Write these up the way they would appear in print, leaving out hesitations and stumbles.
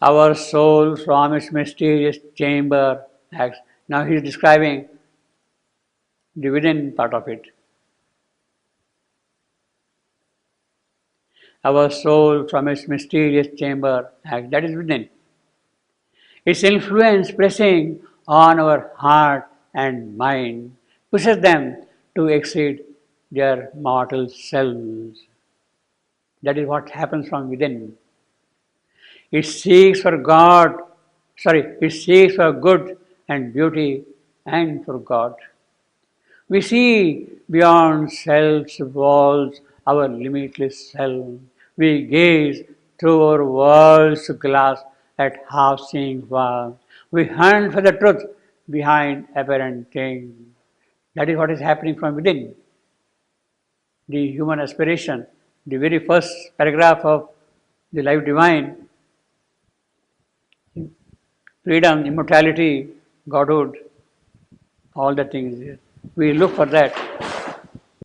Our soul from its mysterious chamber acts. Now he is describing the within part of it. Our soul from its mysterious chamber acts. That is within. Its influence pressing on our heart and mind pushes them to exceed their mortal selves. That is what happens from within. It seeks for it seeks for good and beauty and for God. We see beyond self's walls our limitless self. We gaze through our world's glass at half-seen world. We hunt for the truth behind apparent things. That is what is happening from within. The human aspiration, the very first paragraph of the Life Divine, freedom, immortality, Godhood, all the things. We look for that.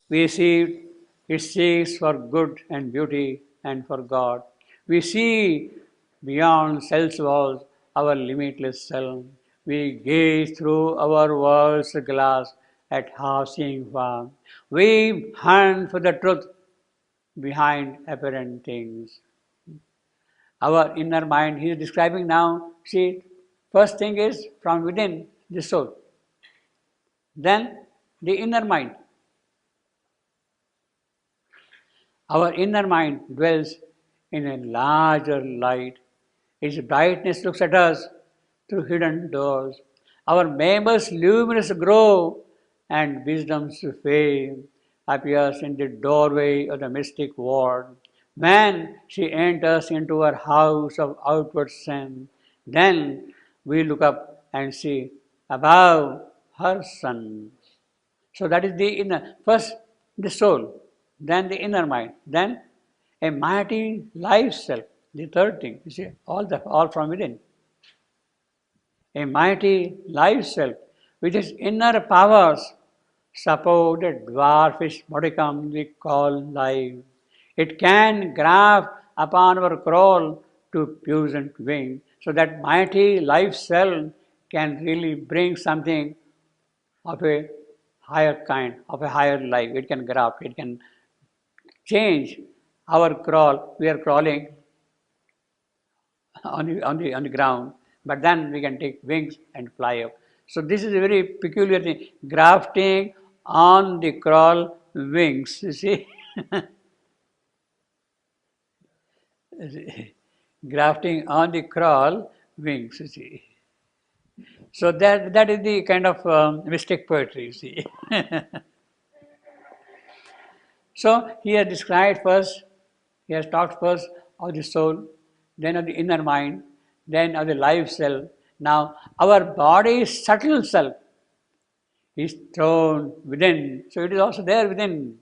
We see it seeks for good and beauty and for God. We see beyond self's walls our limitless self. We gaze through our world's glass at half-seen form. We hunt for the truth behind apparent things. Our inner mind, he is describing now, see, first thing is from within the soul. Then the inner mind. Our inner mind dwells in a larger light. Its brightness looks at us through hidden doors. Our members luminous grow and wisdom's fame appears in the doorway of the mystic world. When she enters into her house of outward sin, then we look up and see above her sun. So that is the inner. First, the soul, then the inner mind, then a mighty life self. The third thing, you see, all from within. A mighty life self, with its inner powers, support a dwarfish modicum we call life. It can graft upon our crawl to puissant wing, so that mighty life self can really bring something of a higher kind, of a higher life. It can graft, it can change our crawl. We are crawling on the ground, but then we can take wings and fly up. So this is a very peculiar thing. Grafting on the crawl wings, you see. Grafting on the crawl wings, you see. So that is the kind of mystic poetry, you see. So he has described first, he has talked first of the soul, then of the inner mind, then of the life self. Now our body's subtle self is thrown within. So it is also there within.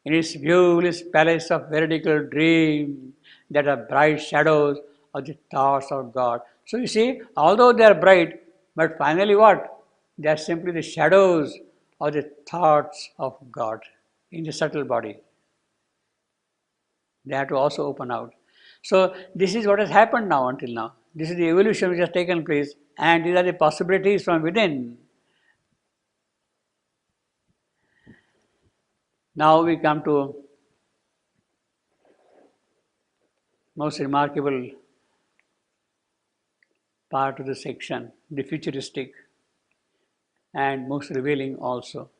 In its viewless palace of veridical dream, that are bright shadows of the thoughts of God. So you see, although they are bright, but finally what? They are simply the shadows of the thoughts of God in the subtle body. They have to also open out. So this is what has happened now until now. This is the evolution which has taken place, and these are the possibilities from within. Now we come to most remarkable part of the section, the futuristic and most revealing also.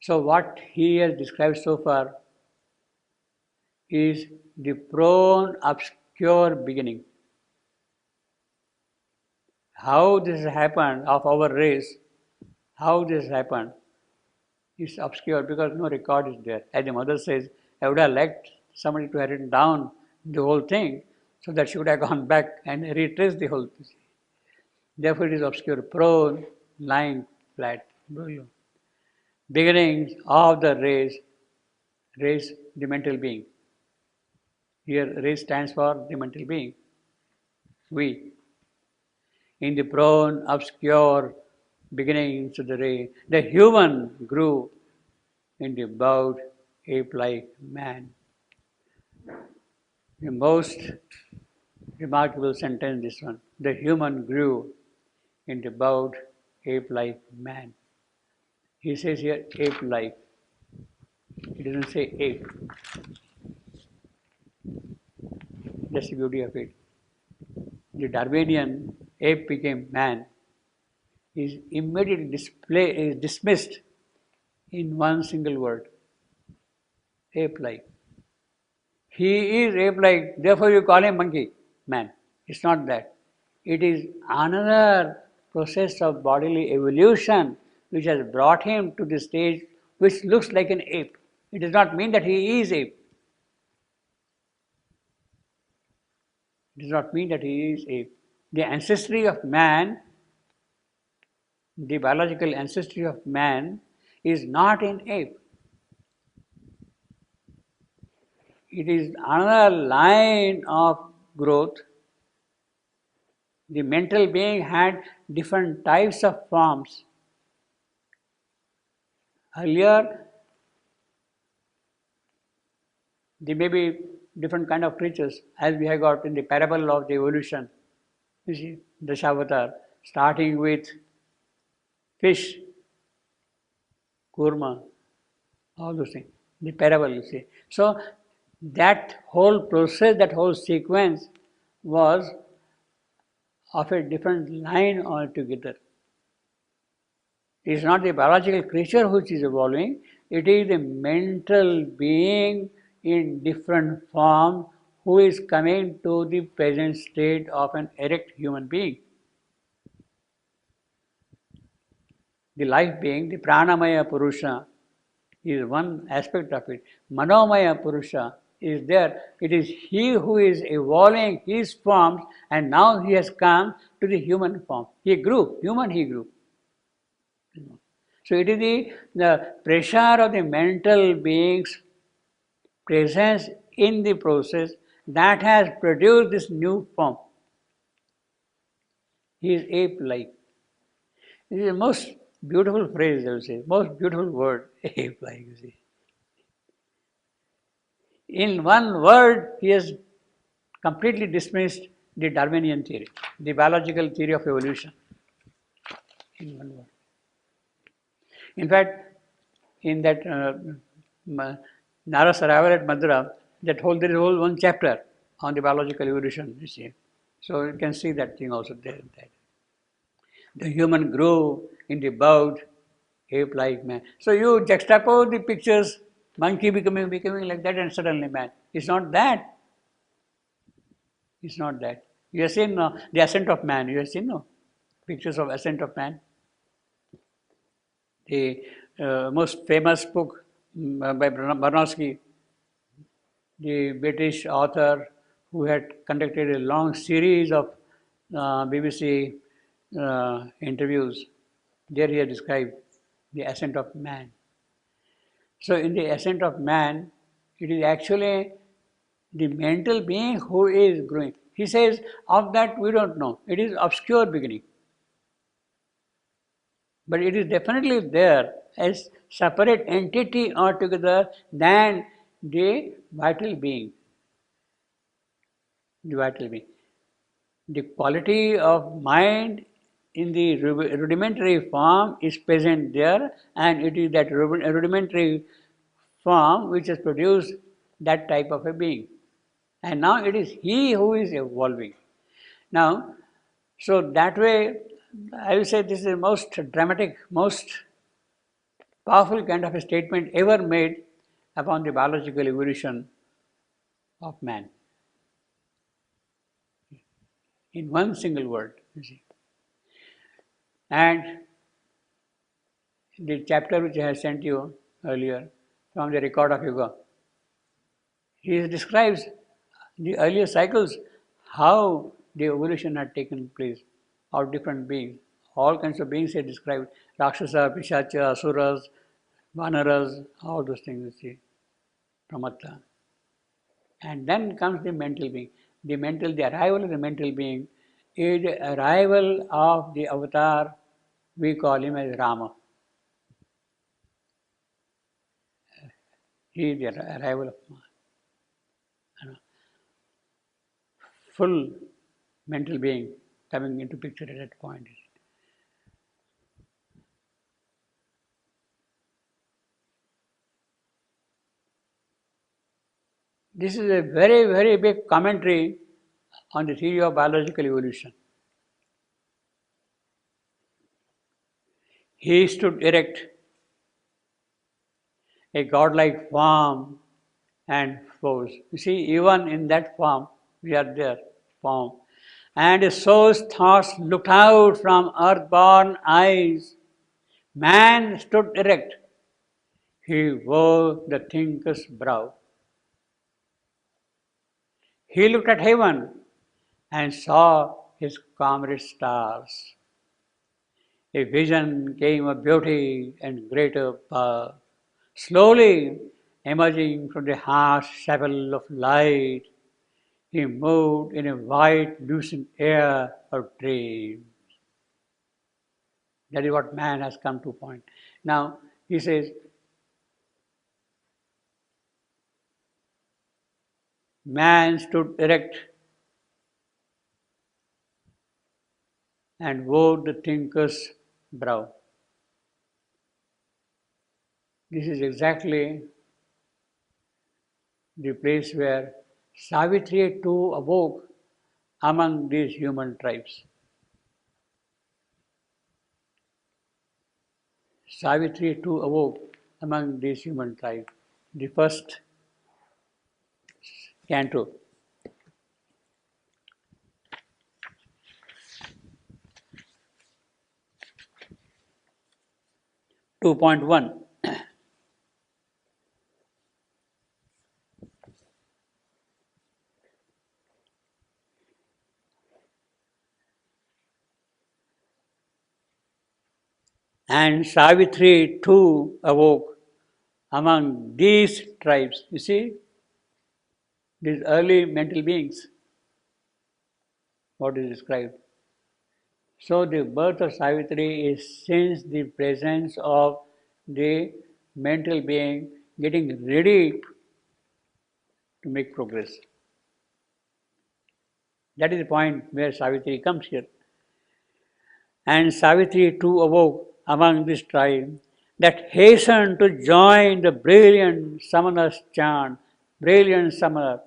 So what he has described so far is the prone obscure beginning. How this happened of our race, how this happened is obscure because no record is there. As the mother says, I would have liked somebody to have written down the whole thing so that she would have gone back and retraced the whole thing. Therefore it is obscure, prone, lying flat, beginnings of the race, the mental being. Here race stands for the mental being. We. In the prone, obscure beginnings of the race, the human grew in the bowed ape-like man. The most Remarkable sentence this one. The human grew into bowed ape-like man. He says here ape-like. He doesn't say ape. That's the beauty of it. The Darwinian ape became man is immediately is dismissed in one single word. Ape-like. He is ape-like, therefore you call him monkey, man. It's not that. It is another process of bodily evolution which has brought him to the stage which looks like an ape. It does not mean that he is ape. It does not mean that he is ape. The ancestry of man, the biological ancestry of man, is not in ape. It is another line of growth. The mental being had different types of forms. Earlier, there may be different kind of creatures, as we have got in the parable of the evolution. You see, Dasavatar, starting with fish, kurma, all those things. The parable, you see. So, that whole process, that whole sequence was of a different line altogether. It is not the biological creature which is evolving, it is the mental being in different form who is coming to the present state of an erect human being. The life being, the Pranamaya Purusha, is one aspect of it. Manomaya Purusha is there. It is he who is evolving his forms, and now he has come to the human form. He grew, human he grew. So it is the pressure of the mental being's presence in the process that has produced this new form. He is ape-like. It is the most beautiful phrase, I will say, most beautiful word, ape-like, you see. In one word, he has completely dismissed the Darwinian theory, the biological theory of evolution. In one word. In fact, in that Nara's arrival at Madura, there is a whole one chapter on the biological evolution, you see. So you can see that thing also there. That. The human grew in the bowed ape-like man. So you juxtapose the pictures, monkey becoming like that and suddenly man. It's not that. It's not that. You have seen the ascent of man. You have seen pictures of ascent of man. The most famous book by Bronowski, the British author who had conducted a long series of BBC interviews, there he has described the ascent of man. So in the ascent of man, it is actually the mental being who is growing. He says, of that we don't know. It is obscure beginning. But it is definitely there as separate entity altogether than the vital being. The vital being. The quality of mind in the rudimentary form is present there, and it is that rudimentary form which has produced that type of a being. And now it is he who is evolving. Now, so that way, I will say this is the most dramatic, most powerful kind of a statement ever made upon the biological evolution of man. In one single word, you see. And the chapter which I have sent you earlier from the record of yoga, he describes the earlier cycles, how the evolution had taken place of different beings. All kinds of beings are described, Rakshasa, Pishacha, Asuras, Vanaras, all those things you see, Pramatta. And then comes the mental being. The arrival of the mental being is the arrival of the avatar, we call him as Rama. He is the arrival of man. Full mental being coming into picture at that point. This is a very, very big commentary on the theory of biological evolution. He stood erect, a godlike form and force. You see, even in that form, we are there, form. And his soul's thoughts looked out from earth-born eyes. Man stood erect. He wore the thinker's brow. He looked at heaven and saw his comrade stars. A vision came of beauty and greater power. Slowly emerging from the harsh chapel of light, he moved in a white, lucent air of dreams. That is what man has come to point. Now, he says, man stood erect and wore the thinker's brow. This is exactly the place where Savitri too awoke among these human tribes. Savitri too awoke among these human tribes. The first canto. Two point one. And Savitri too awoke among these tribes. You see, these early mental beings, what is described. So the birth of Savitri is since the presence of the mental being getting ready to make progress. That is the point where Savitri comes here. And Savitri too awoke among this tribe that hastened to join the brilliant Samanas chant. Brilliant Samana.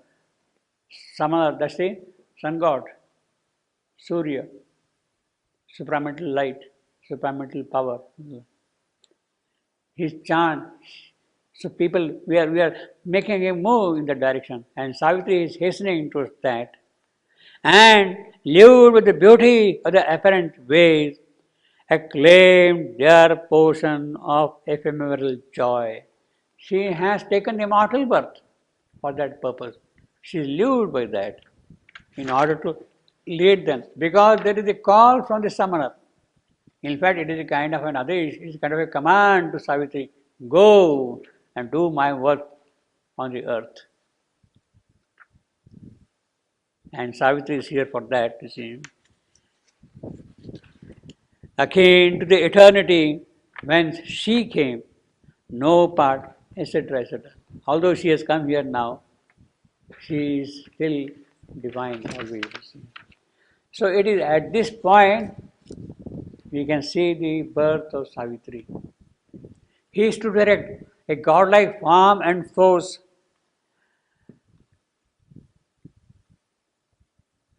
Samana, that's the sun god, Surya, supramental light, supramental power. His chant. So people, we are making a move in that direction, and Savitri is hastening towards that. And lured with the beauty of the apparent ways, acclaimed their portion of ephemeral joy. She has taken immortal birth for that purpose. She is lured by that in order to lead them, because there is a call from the Samana. In fact, it is a kind of an adesh, it is kind of a command to Savitri, go and do my work on the earth. And Savitri is here for that, you see. Akin to the eternity whence she came, no part, etc., etc. Although she has come here now, she is still divine always. So it is at this point we can see the birth of Savitri. He stood erect, a godlike form and force,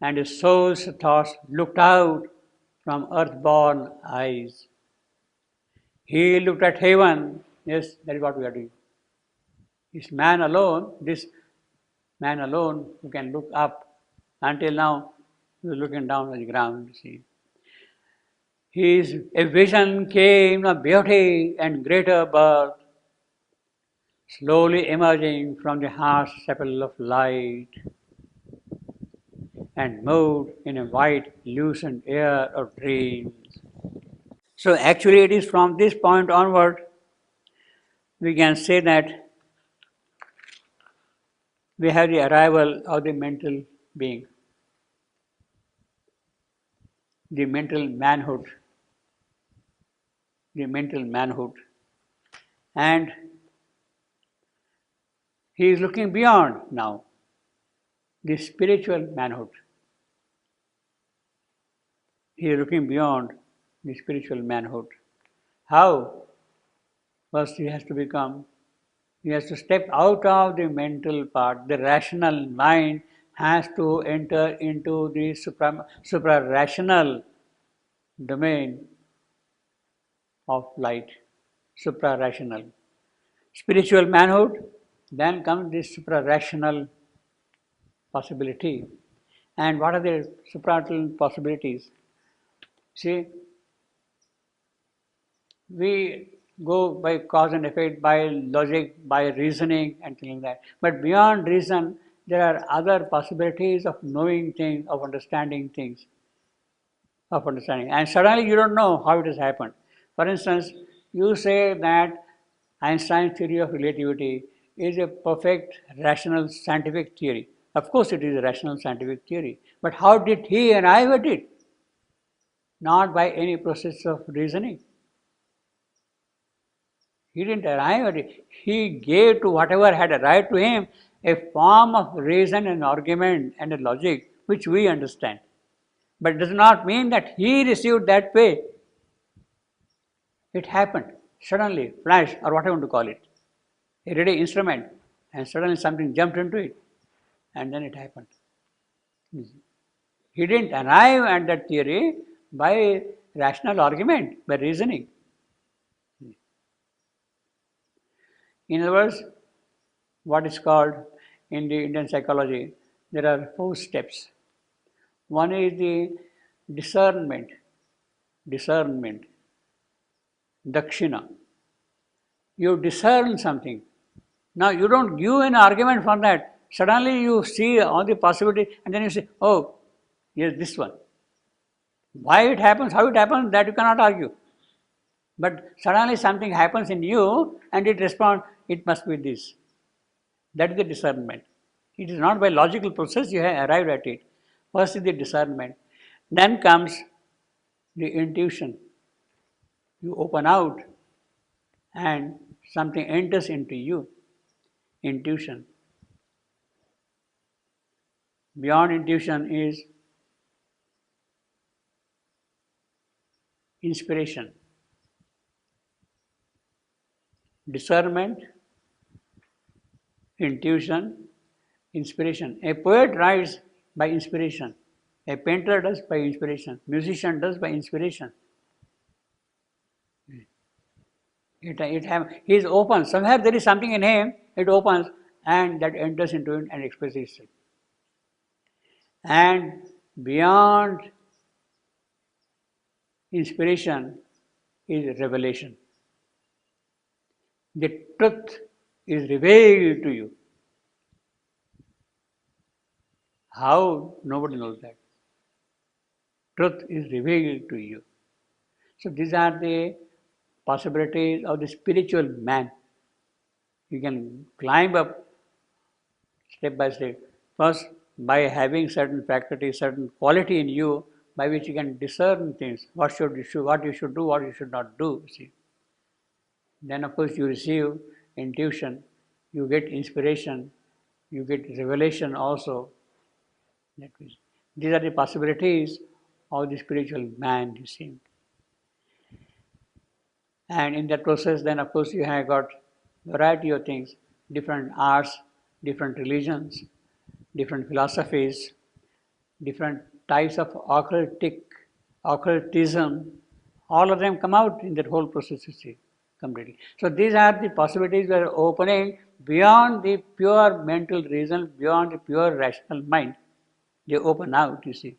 and his soul's thoughts looked out from earth-born eyes. He looked at heaven. Yes, that is what we are doing. This man alone who can look up. Until now, he was looking down at the ground, you see. A vision came of beauty and greater birth, slowly emerging from the harsh chapel of light, and moved in a white, lucent air of dreams. So actually it is from this point onward we can say that we have the arrival of the mental being, the mental manhood, and he is looking beyond now, the spiritual manhood. He is looking beyond the spiritual manhood. How? First, he has to step out of the mental part. The rational mind has to enter into the supra-rational domain of light, supra-rational. Spiritual manhood, then comes the supra-rational possibility. And what are the supra-rational possibilities? See, we go by cause and effect, by logic, by reasoning and things like that. But beyond reason, there are other possibilities of knowing things, of understanding things, of understanding. And suddenly you don't know how it has happened. For instance, you say that Einstein's theory of relativity is a perfect rational scientific theory. Of course, it is a rational scientific theory. But how did he arrive at it? Not by any process of reasoning. He didn't arrive at it. He gave to whatever had arrived to him a form of reason and argument and a logic which we understand. But it does not mean that he received that way. It happened suddenly, flash or whatever you want to call it. A ready instrument, and suddenly something jumped into it, and then it happened. He didn't arrive at that theory by rational argument, by reasoning. In other words, what is called in the Indian psychology, there are 4 steps. One is the discernment, dakshina. You discern something. Now you don't give an argument for that. Suddenly you see all the possibilities and then you say, oh, yes, this one. Why it happens, how it happens, that you cannot argue. But suddenly something happens in you and it responds, it must be this. That is the discernment. It is not by logical process you have arrived at it. First is the discernment. Then comes the intuition. You open out and something enters into you. Intuition. Beyond intuition is inspiration. Discernment, intuition, inspiration. A poet writes by inspiration. A painter does by inspiration. Musician does by inspiration. He is open. Somewhere there is something in him, it opens and that enters into it and expresses itself. And beyond inspiration is revelation. The truth is revealed to you. How? Nobody knows that. Truth is revealed to you. So these are the possibilities of the spiritual man. You can climb up step by step. First, by having certain faculties, certain quality in you, by which you can discern things. What you should do, what you should not do. See. Then of course you receive intuition, you get inspiration, you get revelation also. These are the possibilities of the spiritual man, you see. And in that process, then of course you have got variety of things, different arts, different religions, different philosophies, different types of occultism, all of them come out in that whole process, you see, completely. So these are the possibilities that are opening beyond the pure mental reason, beyond the pure rational mind. They open out, you see.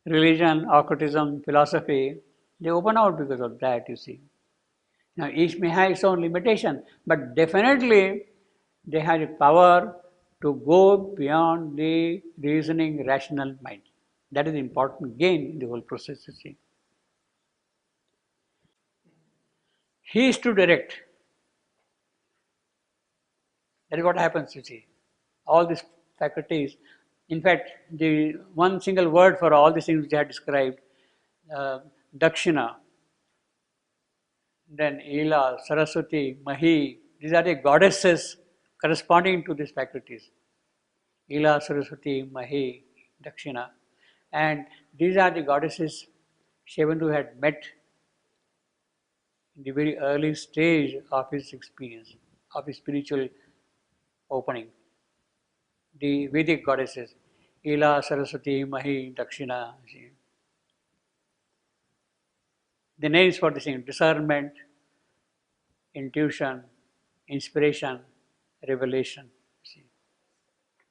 Religion, occultism, philosophy, they open out because of that, you see. Now each may have its own limitation, but definitely they have the power to go beyond the reasoning, rational mind. That is the important gain in the whole process, you see. He is to direct. That is what happens, you see. All these faculties. In fact, the one single word for all these things which I had described, Dakshina, then Ila, Saraswati, Mahi, these are the goddesses corresponding to these faculties. Ila, Saraswati, Mahi, Dakshina. And these are the goddesses Shivandu had met in the very early stage of his experience, of his spiritual opening. The Vedic goddesses, Ila, Saraswati, Mahi, Dakshina. The names for the same: discernment, intuition, inspiration, revelation.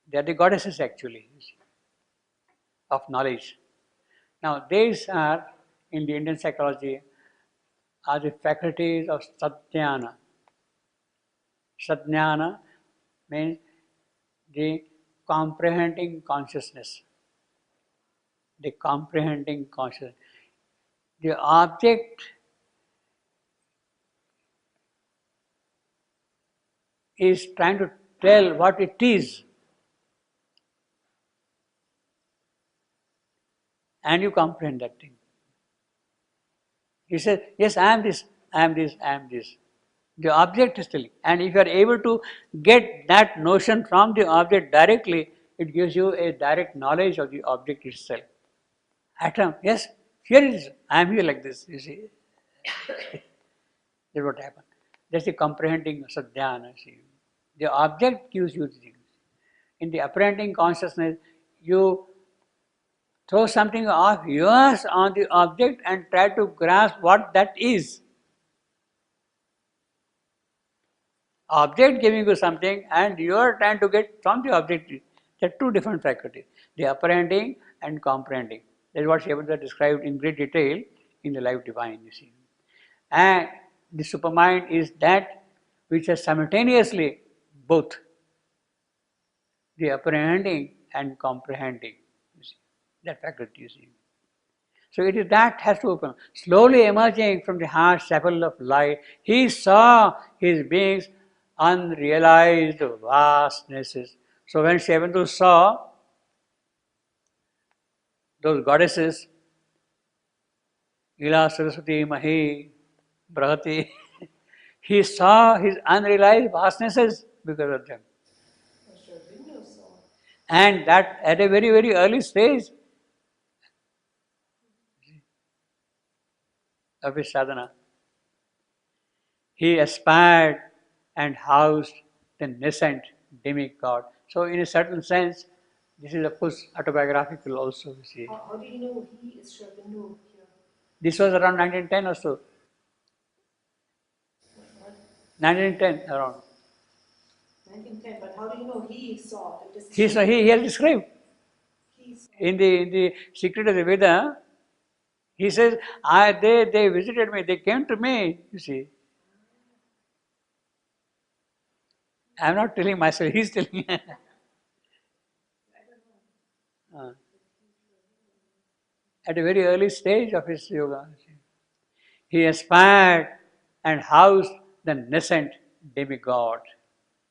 They are the goddesses actually of knowledge. Now, these are, in the Indian psychology, are the faculties of Satjnana. Satjnana means the comprehending consciousness. The comprehending consciousness. The object is trying to tell what it is, and you comprehend that thing. He says, yes, I am this, I am this, I am this. The object is telling. And if you are able to get that notion from the object directly, it gives you a direct knowledge of the object itself. Atom, yes, here it is. I am here like this, you see. That's what happened. That's the comprehending sadhyana. See. The object gives you the things. In the apprehending consciousness, you throw something of yours on the object and try to grasp what that is. Object giving you something and you are trying to get from the object. There are two different faculties, the apprehending and comprehending. That is what Shivananda described in great detail in the Life Divine, you see. And the supermind is that which has simultaneously both the apprehending and comprehending, you see, that faculty, you see. So it is that has to open. Slowly emerging from the heart chapel of light, he saw his being's unrealized vastnesses. So when Shivananda saw those goddesses, Ila, Saraswati, Mahi, Brahati, he saw his unrealized vastnesses because of them. And that at a very, very early stage of his sadhana, he aspired and housed the nascent demigod. So in a certain sense, this is of course autobiographical also, you see. How do you know he is Shravandu here? This was around 1910 or so. What? 1910 around. 1910, but how do you know he saw it? He has described. He saw. In the Secret of the Veda, he says, they visited me, they came to me, you see. I am not telling myself, he is telling. At a very early stage of his yoga, he aspired and housed the nascent demigod.